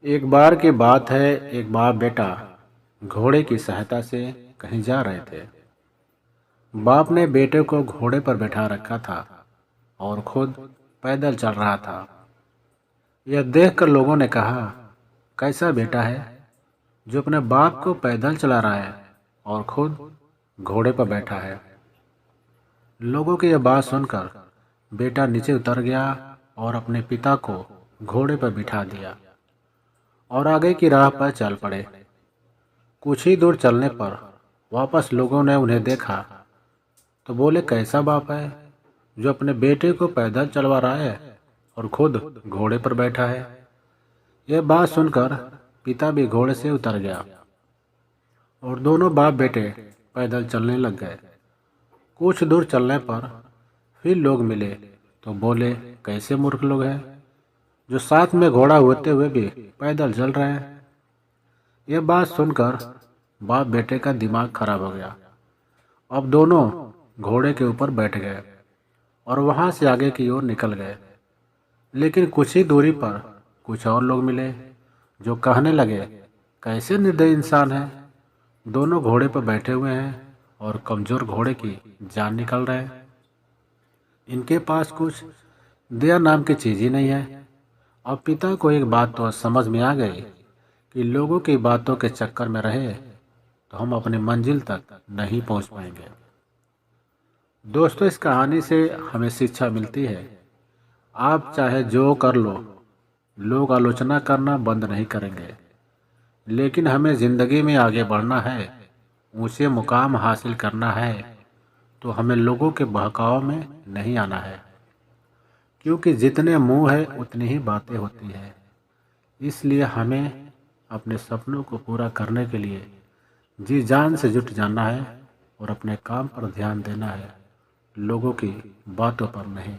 एक बार की बात है। एक बाप बेटा घोड़े की सहायता से कहीं जा रहे थे। बाप ने बेटे को घोड़े पर बैठा रखा था और खुद पैदल चल रहा था। यह देखकर लोगों ने कहा, कैसा बेटा है जो अपने बाप को पैदल चला रहा है और खुद घोड़े पर बैठा है। लोगों की यह बात सुनकर बेटा नीचे उतर गया और अपने पिता को घोड़े पर बिठा दिया और आगे की राह पर चल पड़े। कुछ ही दूर चलने पर वापस लोगों ने उन्हें देखा तो बोले, कैसा बाप है जो अपने बेटे को पैदल चलवा रहा है और खुद घोड़े पर बैठा है। यह बात सुनकर पिता भी घोड़े से उतर गया और दोनों बाप बेटे पैदल चलने लग गए। कुछ दूर चलने पर फिर लोग मिले तो बोले, कैसे मूर्ख लोग हैं जो साथ में घोड़ा होते हुए भी पैदल चल रहे हैं। यह बात सुनकर बाप बेटे का दिमाग खराब हो गया। अब दोनों घोड़े के ऊपर बैठ गए और वहां से आगे की ओर निकल गए। लेकिन कुछ ही दूरी पर कुछ और लोग मिले जो कहने लगे, कैसे निर्दयी इंसान है, दोनों घोड़े पर बैठे हुए हैं और कमजोर घोड़े की जान निकल रहे हैं। इनके पास कुछ दया नाम की चीज ही नहीं है। अब पिता को एक बात तो समझ में आ गई कि लोगों की बातों के चक्कर में रहे तो हम अपनी मंजिल तक नहीं पहुंच पाएंगे। दोस्तों, इस कहानी से हमें शिक्षा मिलती है, आप चाहे जो कर लो, लोग आलोचना करना बंद नहीं करेंगे। लेकिन हमें जिंदगी में आगे बढ़ना है, ऊंचे मुकाम हासिल करना है तो हमें लोगों के बहकाव में नहीं आना है, क्योंकि जितने मुंह है उतनी ही बातें होती है। इसलिए हमें अपने सपनों को पूरा करने के लिए जी जान से जुट जाना है और अपने काम पर ध्यान देना है, लोगों की बातों पर नहीं।